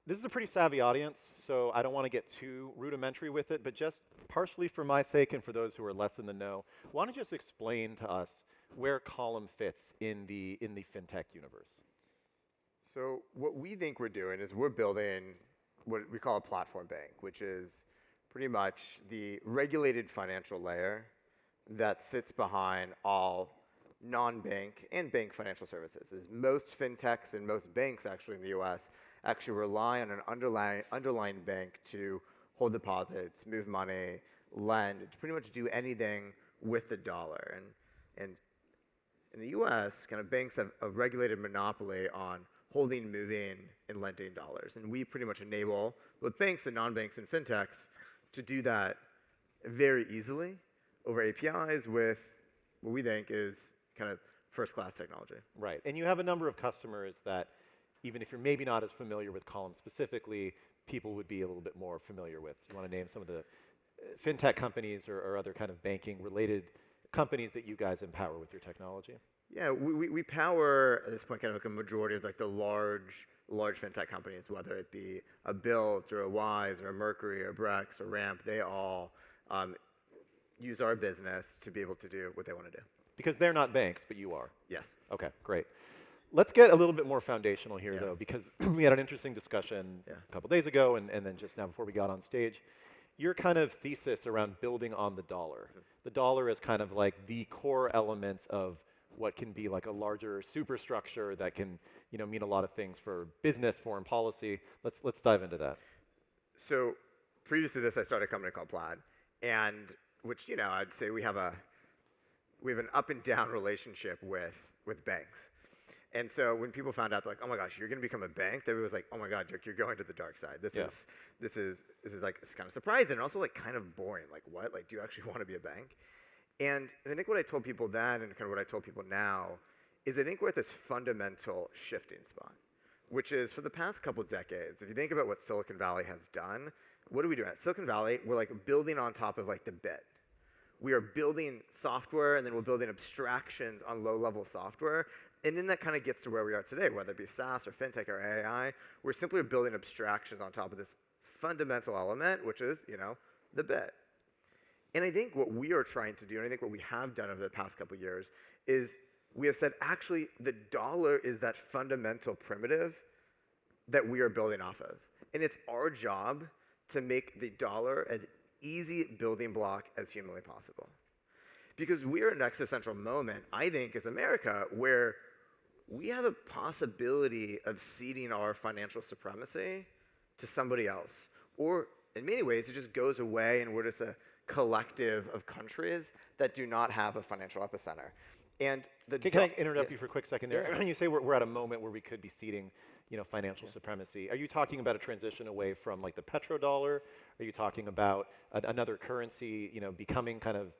This is a pretty savvy audience, so I don't want to get too rudimentary with it, but just partially for my sake and for those who are less in the know, why don't you just explain to us where Column fits in the fintech universe? So what we think we're doing is we're building what we call a platform bank, which is pretty much the regulated financial layer that sits behind all non-bank and bank financial services. As most fintechs and most banks actually in the US actually rely on an underlying bank to hold deposits, move money, lend, to pretty much do anything with the dollar. And in the US, kind of banks have a regulated monopoly on holding, moving, and lending dollars. And we pretty much enable both banks and non-banks and fintechs to do that very easily over APIs with what we think is kind of first-class technology. Right, and you have a number of customers that, even if you're maybe not as familiar with Column specifically, people would be a little bit more familiar with. Do you want to name some of the fintech companies or other kind of banking-related companies that you guys empower with your technology? Yeah, we power, at this point, kind of like a majority of like the large fintech companies, whether it be a Built or a Wise or a Mercury or a Brex or Ramp. They all use our business to be able to do what they want to do. Because they're not banks, but you are. Yes. Okay, great. Let's get a little bit more foundational here, Yeah. though, because we had an interesting discussion a couple days ago and then just now before we got on stage. Your kind of thesis around building on the dollar. The dollar is kind of like the core element of what can be like a larger superstructure that can, mean a lot of things for business, foreign policy. Let's dive into that. So previous to this, I started a company called Plaid, and which, I'd say we have an up and down relationship with banks. And so when people found out, they're like, oh my gosh, you're going to become a bank, they was like, oh my God, you're going to the dark side. This is like, it's kind of surprising and also like kind of boring. Like what? Like, do you actually want to be a bank? And I think what I told people then and kind of what I told people now is I think we're at this fundamental shifting spot, which is for the past couple decades, if you think about what Silicon Valley has done, what are we doing? At Silicon Valley, we're like building on top of like the bit. We are building software and then we're building abstractions on low-level software. And then that kind of gets to where we are today, whether it be SaaS or fintech or AI. We're simply building abstractions on top of this fundamental element, which is, the bit. And I think what we are trying to do, and I think what we have done over the past couple of years, is we have said, actually, the dollar is that fundamental primitive that we are building off of. And it's our job to make the dollar as easy building block as humanly possible. Because we are in an existential moment, I think, as America, where we have a possibility of ceding our financial supremacy to somebody else. Or in many ways, it just goes away and we're just a collective of countries that do not have a financial epicenter. And Can I interrupt you for a quick second there? When you say we're at a moment where we could be ceding, financial supremacy, are you talking about a transition away from like the petrodollar? Are you talking about another currency, becoming kind of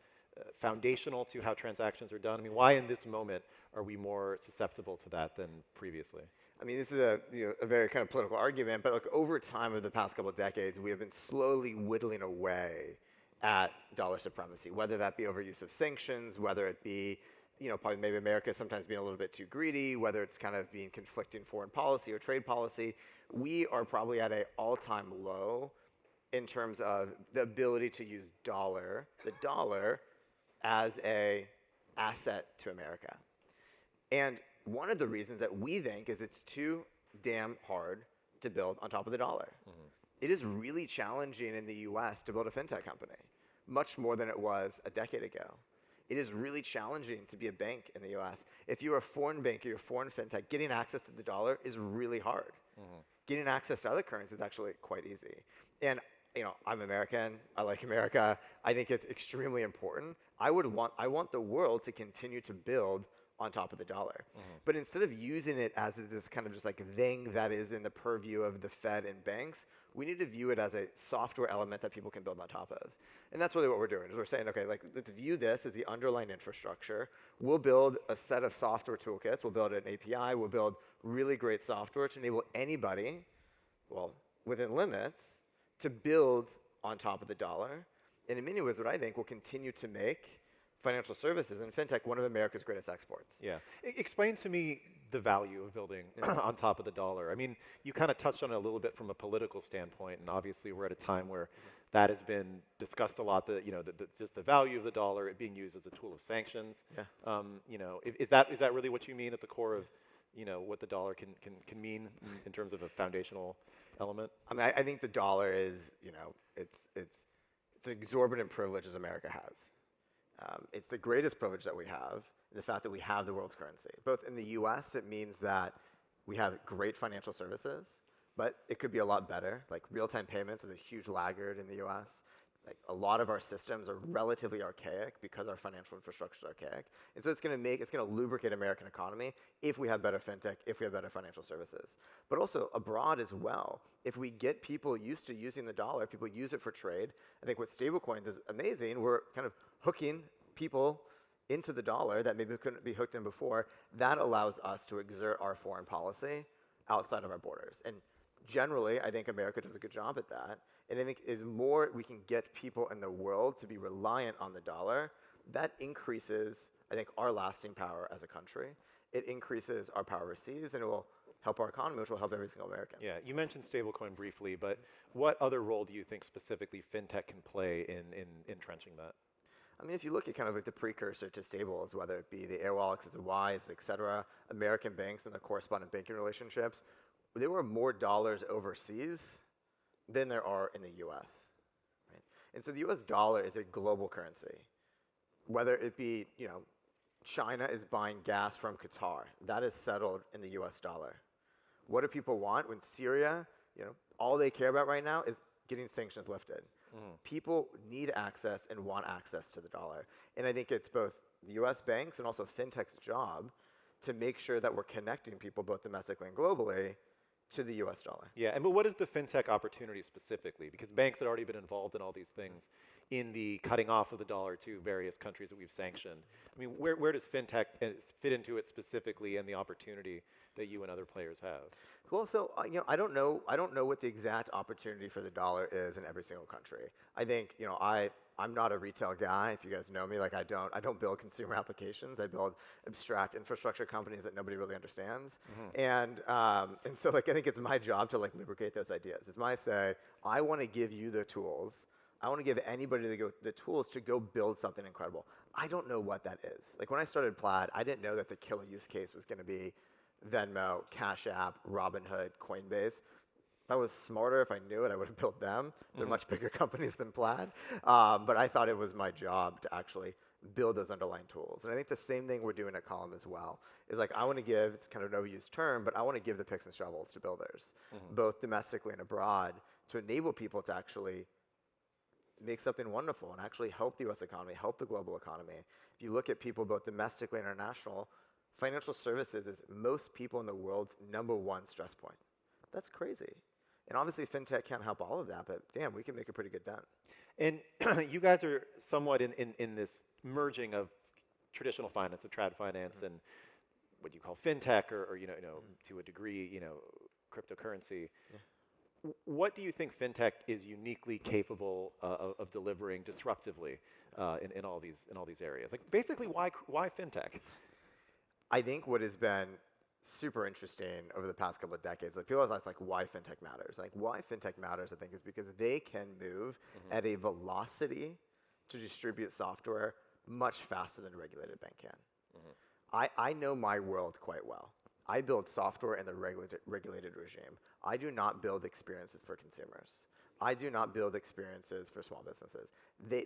foundational to how transactions are done? I mean, why in this moment are we more susceptible to that than previously? I mean, this is a very kind of political argument, but like over time of the past couple of decades, we have been slowly whittling away at dollar supremacy, whether that be over use of sanctions, whether it be, probably maybe America sometimes being a little bit too greedy, whether it's kind of being conflicting foreign policy or trade policy. We are probably at an all-time low in terms of the ability to use the dollar, as a asset to America. And one of the reasons that we think is it's too damn hard to build on top of the dollar. Mm-hmm. It is really challenging in the US to build a fintech company, much more than it was a decade ago. It is really challenging to be a bank in the US. If you're a foreign bank or you're a foreign fintech, getting access to the dollar is really hard. Mm-hmm. Getting access to other currencies is actually quite easy. And I'm American. I like America. I think it's extremely important. I want the world to continue to build on top of the dollar. Mm-hmm. But instead of using it as this kind of just like thing that is in the purview of the Fed and banks, we need to view it as a software element that people can build on top of. And that's really what we're doing, is we're saying, okay, like let's view this as the underlying infrastructure. We'll build a set of software toolkits. We'll build an API. We'll build really great software to enable anybody, well, within limits, to build on top of the dollar. And in many ways, what I think will continue to make financial services and fintech one of America's greatest exports. Yeah. Explain to me the value of building on top of the dollar. I mean, you kind of touched on it a little bit from a political standpoint, and obviously we're at a time where that has been discussed a lot. Just the value of the dollar, it being used as a tool of sanctions. Yeah. Is that really what you mean at the core of, what the dollar can mean in terms of a foundational element? I mean, I think the dollar is, it's an exorbitant privilege as America has. It's the greatest privilege that we have, the fact that we have the world's currency. Both in the US, it means that we have great financial services, but it could be a lot better. Like real-time payments is a huge laggard in the US. Like a lot of our systems are relatively archaic because our financial infrastructure is archaic. And so it's going to lubricate American economy if we have better fintech, if we have better financial services. But also abroad as well, if we get people used to using the dollar, people use it for trade. I think with stablecoins is amazing. We're kind of hooking people into the dollar that maybe couldn't be hooked in before. That allows us to exert our foreign policy outside of our borders. And generally, I think America does a good job at that. And I think as more we can get people in the world to be reliant on the dollar, that increases, I think, our lasting power as a country. It increases our power overseas, and it will help our economy, which will help every single American. Yeah, you mentioned stablecoin briefly, but what other role do you think specifically fintech can play in entrenching that? I mean, if you look at kind of like the precursor to stables, whether it be the AOL, X's and Y's, et cetera, American banks and the correspondent banking relationships, there were more dollars overseas than there are in the US. Right? And so the US dollar is a global currency. Whether it be, China is buying gas from Qatar, that is settled in the US dollar. What do people want when Syria, all they care about right now is getting sanctions lifted. People need access and want access to the dollar. And I think it's both the US banks and also fintech's job to make sure that we're connecting people both domestically and globally to the US dollar. Yeah, but what is the fintech opportunity specifically? Because banks had already been involved in all these things in the cutting off of the dollar to various countries that we've sanctioned. I mean, where does fintech fit into it specifically and the opportunity that you and other players have? Well, so I don't know what the exact opportunity for the dollar is in every single country. I think I'm not a retail guy. If you guys know me, like I don't build consumer applications. I build abstract infrastructure companies that nobody really understands. And so like I think it's my job to like lubricate those ideas. It's my say. I want to give you the tools. I want to give anybody the tools to go build something incredible. I don't know what that is. Like when I started Plaid, I didn't know that the killer use case was going to be Venmo, Cash App, Robinhood, Coinbase. If I was smarter, if I knew it, I would have built them. They're much bigger companies than Plaid. But I thought it was my job to actually build those underlying tools. And I think the same thing we're doing at Column as well is like I want to give, it's kind of an overused term, but I want to give the picks and shovels to builders, both domestically and abroad, to enable people to actually make something wonderful and actually help the US economy, help the global economy. If you look at people both domestically and international, financial services is most people in the world's #1 stress point. That's crazy. And obviously fintech can't help all of that, but damn, we can make a pretty good dent. And you guys are somewhat in this merging of traditional finance, of trad finance, and what you call fintech, or to a degree, cryptocurrency. Yeah. What do you think fintech is uniquely capable of delivering disruptively in all these areas? Like basically, why fintech? I think what has been super interesting over the past couple of decades, like people always ask like why fintech matters. Like why fintech matters, I think, is because they can move at a velocity to distribute software much faster than a regulated bank can. I know my world quite well. I build software in the regulated regime. I do not build experiences for consumers. I do not build experiences for small businesses.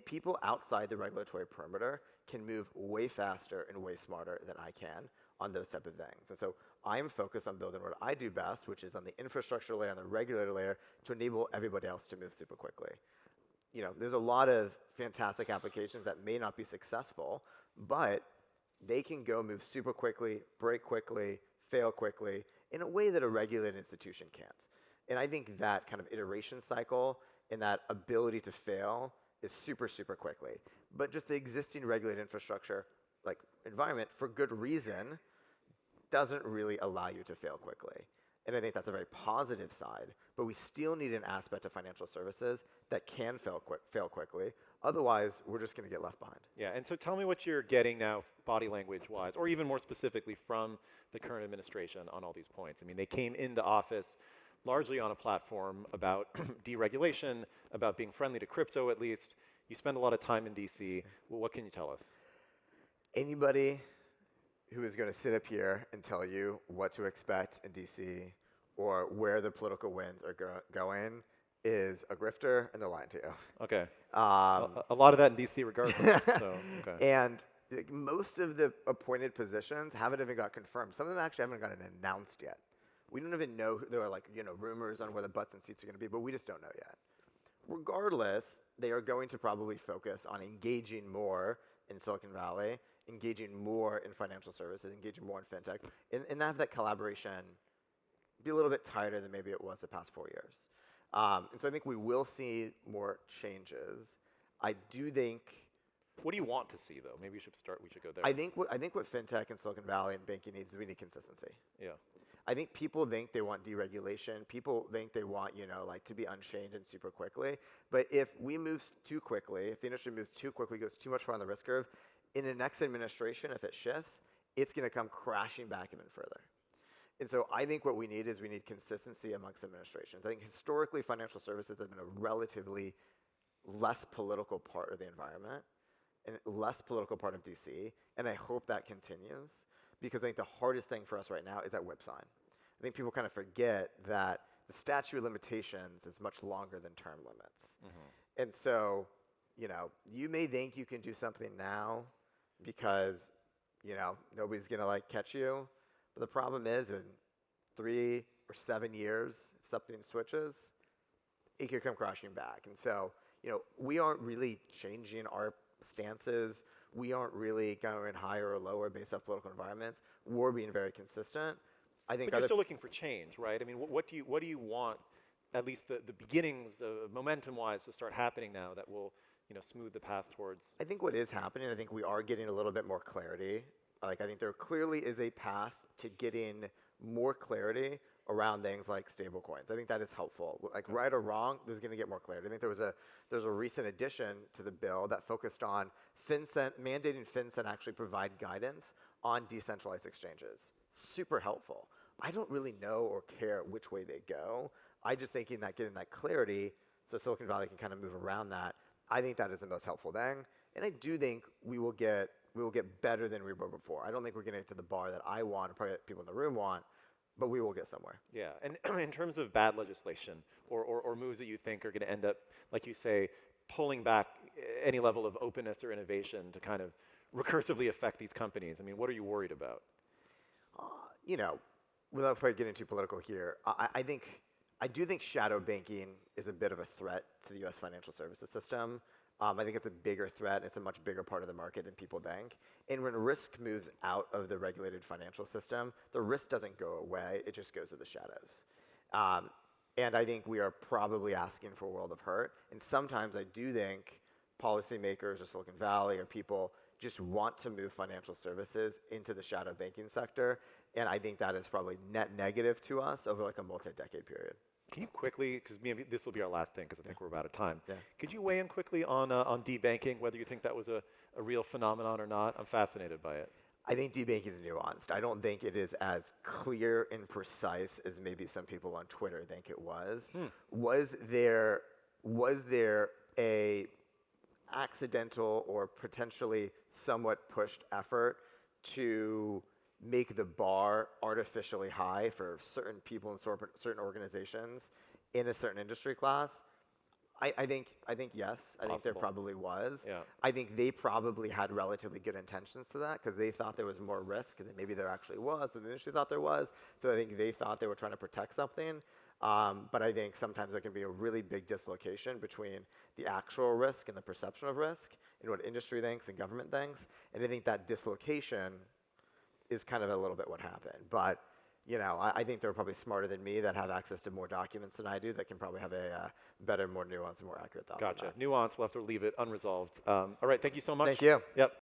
People outside the regulatory perimeter can move way faster and way smarter than I can on those type of things. And so I'm focused on building what I do best, which is on the infrastructure layer, on the regulator layer, to enable everybody else to move super quickly. There's a lot of fantastic applications that may not be successful, but they can go move super quickly, break quickly, fail quickly, in a way that a regulated institution can't. And I think that kind of iteration cycle and that ability to fail is super, super quickly. But just the existing regulated infrastructure, like environment, for good reason, doesn't really allow you to fail quickly. And I think that's a very positive side. But we still need an aspect of financial services that can fail quickly. Otherwise, we're just going to get left behind. Yeah, and so tell me what you're getting now, body language-wise, or even more specifically from the current administration on all these points. I mean, they came into office largely on a platform about deregulation, about being friendly to crypto at least. You spend a lot of time in DC. Well, what can you tell us? Anybody who is going to sit up here and tell you what to expect in DC or where the political winds are going is a grifter, and they're lying to you. Okay. A lot of that in DC regardless. So, okay. And most of the appointed positions haven't even got confirmed. Some of them actually haven't gotten announced yet. We don't even know. There are like, rumors on where the butts and seats are going to be, but we just don't know yet. Regardless, they are going to probably focus on engaging more in Silicon Valley, engaging more in financial services, engaging more in fintech, and have that collaboration be a little bit tighter than maybe it was the past 4 years. And so I think we will see more changes. I do think. What do you want to see, though? Maybe we should go there. I think what fintech and Silicon Valley and banking needs is we need consistency. Yeah. I think people think they want deregulation. People think they want, to be unchained and super quickly. But if we move too quickly, if the industry moves too quickly, goes too much far on the risk curve, in the next administration, if it shifts, it's going to come crashing back even further. And so I think what we need is we need consistency amongst administrations. I think historically financial services have been a relatively less political part of the environment and less political part of DC, and I hope that continues. Because I think the hardest thing for us right now is that whipsawing. I think people kind of forget that the statute of limitations is much longer than term limits. Mm-hmm. And so, you may think you can do something now because, nobody's going to catch you. But the problem is in 3 or 7 years, if something switches, it could come crashing back. And so, we aren't really changing our stances. We aren't really going higher or lower based off political environments. We're being very consistent. I think. But you're still looking for change, right? I mean, what do you want? At least the beginnings of momentum-wise to start happening now that will, smooth the path towards. I think what is happening. I think we are getting a little bit more clarity. I think there clearly is a path to getting more clarity around things like stablecoins. I think that is helpful. Right or wrong, there's going to get more clarity. I think there's a recent addition to the bill that focused on mandating FinCEN actually provide guidance on decentralized exchanges. Super helpful. I don't really know or care which way they go. I just thinking that getting that clarity so Silicon Valley can kind of move around that, I think that is the most helpful thing. And I do think we will get better than we were before. I don't think we're getting to the bar that I want, or probably people in the room want, but we will get somewhere. Yeah, and in terms of bad legislation or moves that you think are going to end up, like you say, pulling back any level of openness or innovation to kind of recursively affect these companies, I mean, what are you worried about? Without probably getting too political here, I do think shadow banking is a bit of a threat to the U.S. financial services system. I think it's a bigger threat. It's a much bigger part of the market than people think. And when risk moves out of the regulated financial system, the risk doesn't go away. It just goes to the shadows. And I think we are probably asking for a world of hurt. And sometimes I do think policymakers or Silicon Valley or people just want to move financial services into the shadow banking sector. And I think that is probably net negative to us over a multi-decade period. Can you quickly, because maybe this will be our last thing, because I think we're about out of time. Yeah. Could you weigh in quickly on debanking, whether you think that was a real phenomenon or not? I'm fascinated by it. I think debanking is nuanced. I don't think it is as clear and precise as maybe some people on Twitter think it was. Was there a accidental or potentially somewhat pushed effort to make the bar artificially high for certain people in certain organizations in a certain industry class? I think yes. I think there probably was. Yeah. I think they probably had relatively good intentions to that because they thought there was more risk than maybe there actually was, and the industry thought there was. So I think they thought they were trying to protect something. But I think sometimes there can be a really big dislocation between the actual risk and the perception of risk and what industry thinks and government thinks. And I think that dislocation is kind of a little bit what happened. But I think they're probably smarter than me that have access to more documents than I do that can probably have a better, more nuanced, and more accurate thought. Gotcha. Nuance, we'll have to leave it unresolved. All right, thank you so much. Thank you. Yep.